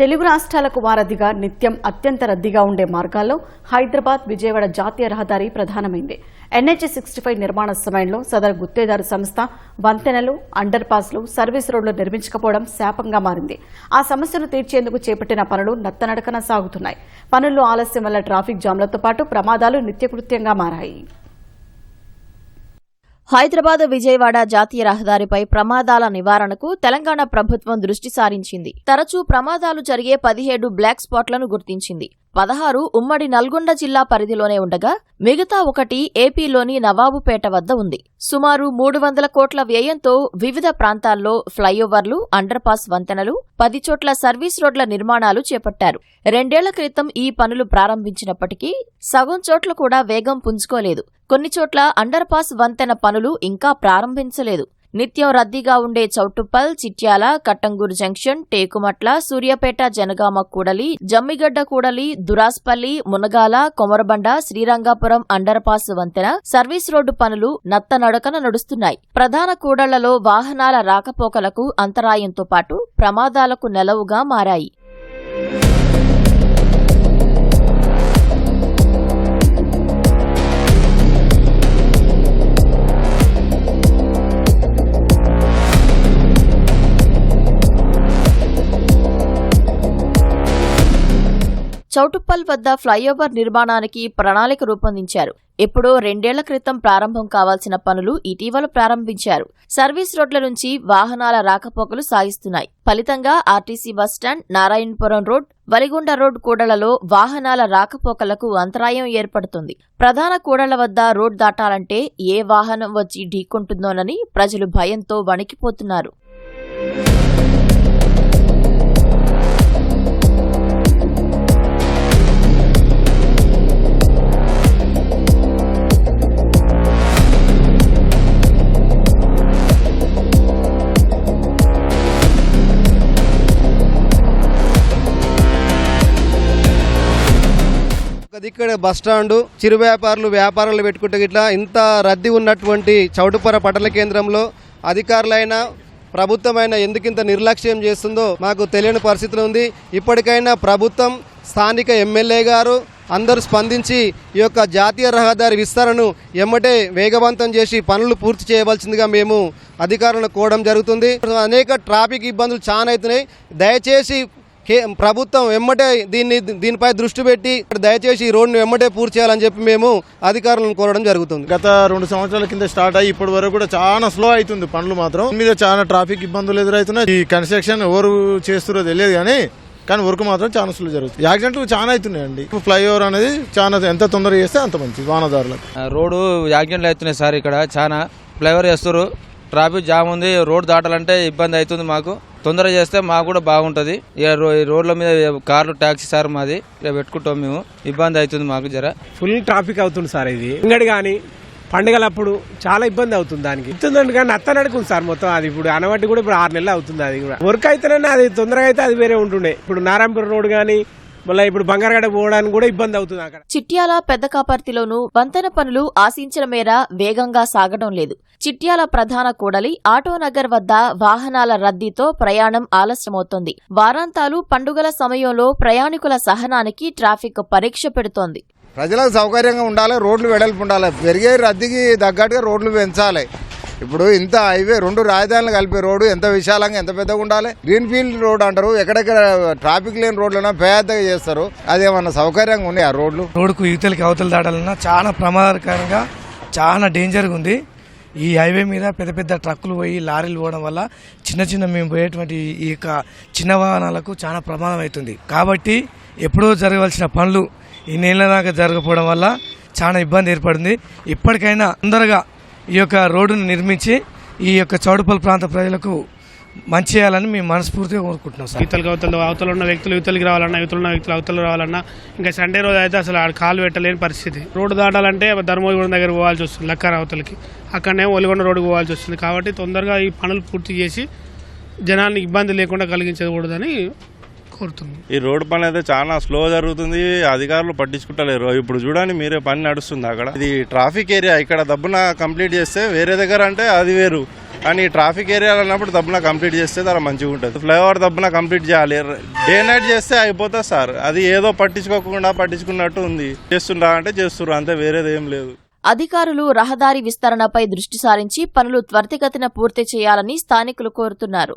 తెలుగు రాష్ట్రాలకు వారధిగా నిత్యం అత్యంత రద్దీగా ఉండే మార్గాల్లో హైదరాబాద్ విజయవాడ జాతీయ రహదారి ప్రధానమైంది. NH-65 నిర్మాణ సమయంలో సదరు గుత్తేదారు సంస్థ వంతెనలు, అండర్ పాస్లు, సర్వీస్ రోడ్లు నిర్మించకపోవడం శాపంగా మారింది. ఆ సమస్యను తీర్చేందుకు చేపట్టిన పనులు నత్తనడకన సాగుతున్నాయి. పనుల్లో ఆలస్యం వల్ల ట్రాఫిక్ జామ్లతో పాటు ప్రమాదాలు నిత్యకృత్యంగా మారాయి. హైదరాబాద్ విజయవాడ జాతీయ రహదారిపై ప్రమాదాల నివారణకు తెలంగాణ ప్రభుత్వం దృష్టి సారించింది. తరచూ ప్రమాదాలు జరిగే 17 బ్లాక్ స్పాట్లను గుర్తించింది. 16 ఉమ్మడి నల్గొండ జిల్లా పరిధిలోనే ఉండగా మిగతా 1 ఏపీలోని నవాబుపేట వద్ద ఉంది. సుమారు 300 కోట్ల వ్యయంతో వివిధ ప్రాంతాల్లో ఫ్లైఓవర్లు, అండర్ పాస్ వంతెనలు, 10 చోట్ల సర్వీస్ రోడ్ల నిర్మాణాలు చేపట్టారు. 2 ఏళ్ల క్రితం ఈ పనులు ప్రారంభించినప్పటికీ సగం చోట్ల కూడా వేగం పుంజుకోలేదు. కొన్ని చోట్ల అండర్ పాస్ వంతెన పనులు ఇంకా ప్రారంభించలేదు. నిత్యం రద్దీగా ఉండే చౌటుప్పల్, చిట్యాల, కట్టంగూరు జంక్షన్, టేకుమట్ల, సూర్యాపేట, జనగామ కూడలి, జమ్మిగడ్డ కూడలి, దురాస్పల్లి, మునగాల, కొమరబండ, శ్రీరంగాపురం అండర్ పాస్ వంతెన, సర్వీస్ రోడ్డు పనులు నత్తనడకన నడుస్తున్నాయి. ప్రధాన కూడళ్లలో వాహనాల రాకపోకలకు అంతరాయంతో పాటు ప్రమాదాలకు నెలవుగా మారాయి. చౌటుప్పల్ వద్ద ఫ్లైఓవర్ నిర్మాణానికి ప్రణాళిక రూపొందించారు. ఎప్పుడో 2 ఏళ్ల క్రితం ప్రారంభం కావాల్సిన పనులు ఇటీవల ప్రారంభించారు. సర్వీస్ రోడ్ల నుంచి వాహనాల రాకపోకలు సాగిస్తున్నాయి. ఫలితంగా RTC bus stand, Narayanapuram road, Valigonda road కూడళ్లలో వాహనాల రాకపోకలకు అంతరాయం ఏర్పడుతుంది. ప్రధాన కూడళ్ల వద్ద రోడ్ దాటాలంటే ఏ వాహనం వచ్చి ఢీకొంటుందోనని ప్రజలు భయంతో వణికిపోతున్నారు. ఇక్కడ బస్టాండు, చిరు వ్యాపారాలు పెట్టుకుంటే ఇట్లా ఇంత రద్దీ ఉన్నటువంటి చౌటుప్పర పట్టణ కేంద్రంలో అధికారులైనా ప్రభుత్వమైనా ఎందుకింత నిర్లక్ష్యం చేస్తుందో మాకు తెలియని పరిస్థితులు ఉంది. ఇప్పటికైనా ప్రభుత్వం, స్థానిక ఎమ్మెల్యే గారు అందరూ స్పందించి ఈ యొక్క జాతీయ రహదారి విస్తరణను ఎమ్మటే వేగవంతం చేసి పనులు పూర్తి చేయవలసిందిగా మేము అధికారులను కోరడం జరుగుతుంది. అనేక ట్రాఫిక్ ఇబ్బందులు చాలా అవుతున్నాయి. దయచేసి ప్రభుత్వం ఎమ్మటే దీనిపై దృష్టి పెట్టి దయచేసి ఈ రోడ్డును ఎమ్మటే పూర్తి చేయాలని చెప్పి మేము అధికారులను కోరడం జరుగుతుంది. గత 2 సంవత్సరాల కింద స్టార్ట్ అయ్యి ఇప్పటి వరకు కూడా చాలా స్లో అవుతుంది పనులు. మాత్రం మీద చాలా ట్రాఫిక్ ఇబ్బందులు ఎదురవుతున్నాయి. ఈ కన్స్ట్రక్షన్ ఎవరు చేస్తారో తెలియదు కానీ వర్క్ మాత్రం చాలా స్లో జరుగుతుంది. యాక్సిడెంట్లు చాలా అవుతున్నాయండి. ఫ్లైఓవర్ అనేది చాలా ఎంత తొందరగా చేస్తే అంత మంచిది వాహనదారులకు. రోడ్డు యాక్సిడెంట్లు అవుతున్నాయి సార్. ఇక్కడ చాలా ఫ్లైఓవర్ చేస్తారు. ట్రాఫిక్ జామ్ ఉంది. రోడ్ దాటాలంటే ఇబ్బంది అవుతుంది. మాకు తొందరగా చేస్తే మాకు కూడా బాగుంటుంది. ఇక రోడ్ల మీద కార్లు, ట్యాక్సీ సార్ మాది ఇక పెట్టుకుంటాం మేము. ఇబ్బంది అవుతుంది మాకు జర. ఫుల్ ట్రాఫిక్ అవుతుంది సార్. ఇది ఇంగడి కానీ పండుగలప్పుడు చాలా ఇబ్బంది అవుతుంది. దానికి ఇస్తుందండి కానీ నత్తనడుకుంది సార్ మొత్తం. అది ఇప్పుడు అనబట్టి కూడా ఇప్పుడు 6 నెలలు అవుతుంది. అది కూడా వర్క్ అయితేనే అది తొందరగా అయితే అది వేరే ఉంటుండే. ఇప్పుడు నారాయణపురం రోడ్ కానీ మళ్ళీ ఇప్పుడు బంగారగడ పోవడానికి కూడా ఇబ్బంది అవుతుంది. అక్కడ చిట్యాల, పెద్ద కాపర్తిలోనూ వంతెన పనులు ఆశించిన మేర వేగంగా సాగడం లేదు. చిట్యాల ప్రధాన కూడలి ఆటోనగర్ వద్ద వాహనాల రద్దీతో ప్రయాణం ఆలస్యమవుతోంది. వారాంతాలు, పండుగల సమయంలో ప్రయాణికుల సహనానికి ట్రాఫిక్ పరీక్ష పెడుతోంది. ప్రజలకు సౌకర్యంగా ఉండాలి, రోడ్లు వెడల్పు ఉండాలి, పెరిగే రద్దీకి తగ్గట్టుగా రోడ్లు పెంచాలి. ఇప్పుడు ఇంత హైవే 2 రాజధానులు కలిపే రోడ్డు ఎంత విశాలంగా, ఎంత పెద్దగా ఉండాలి. గ్రీన్ ఫీల్డ్ రోడ్ అంటారు. ఎక్కడెక్కడ ట్రాఫిక్ లేని రోడ్లైనా పెద్దగా చేస్తారు. అదేమన్నా సౌకర్యంగా ఉన్నాయి ఆ రోడ్లు? రోడ్డుకు యువతలకి అవతల దాటాలన్నా చాలా ప్రమాదకరంగా, చాలా డేంజర్గా ఉంది. ఈ హైవే మీద పెద్ద పెద్ద ట్రక్కులు పోయి లారీలు పోవడం వల్ల చిన్న మేము పోయేటువంటి ఈ యొక్క చిన్న వాహనాలకు చాలా ప్రమాదం అవుతుంది. కాబట్టి ఎప్పుడో జరగవలసిన పనులు ఈ నెలల దాకా జరగకపోవడం వల్ల చాలా ఇబ్బంది ఏర్పడింది. ఇప్పటికైనా తొందరగా ఈ యొక్క రోడ్డును నిర్మించి ఈ యొక్క చౌటుప్పల్ ప్రాంత ప్రజలకు మంచి చేయాలని మేము మనస్ఫూర్తిగా కోరుకుంటున్నాం సార్. అవతల ఉన్న వ్యక్తులు యువతలకి రావాలన్నా, యువతలు ఉన్న వ్యక్తులు అవతల రావాలన్నా ఇంకా సండే రోజు అయితే అసలు కాలు పెట్టలేని పరిస్థితి. రోడ్డు దాటాలంటే ధర్మవరం దగ్గర పోవాల్సి వస్తుంది, లక్కర అవతలకి. అక్కడనే ఒలిగొండ రోడ్డుకు పోవాల్సి వస్తుంది. కాబట్టి తొందరగా ఈ పనులు పూర్తి చేసి జనాన్ని ఇబ్బంది లేకుండా కలిగించకూడదని కోరుతుంది. ఈ రోడ్డు పని అయితే చాలా స్లో జరుగుతుంది. అధికారులు పట్టించుకుంటలేరు. ఇప్పుడు చూడండి మీరే, పని నడుస్తుంది అక్కడ. ఇది ట్రాఫిక్ ఏరియా. ఇక్కడ దబ్బున కంప్లీట్ చేస్తే వేరే దగ్గర అంటే అది వేరు. కానీ ఈ ట్రాఫిక్ ఏరియాలో ఉన్నప్పుడు దబ్బున కంప్లీట్ చేస్తే చాలా మంచిగా ఉంటుంది. ఫ్లైఓవర్ దబ్బున కంప్లీట్ చేయాలి. డే నైట్ చేస్తే అయిపోతుంది సార్. అది ఏదో పట్టించుకున్నట్టు ఉంది. చేస్తుండ్రా అంటే చేస్తుర్రు, అంతే, వేరేది ఏం లేదు. అధికారులు రహదారి విస్తరణపై దృష్టి సారించి పనులు త్వరితగతిన పూర్తి చేయాలని స్థానికులు కోరుతున్నారు.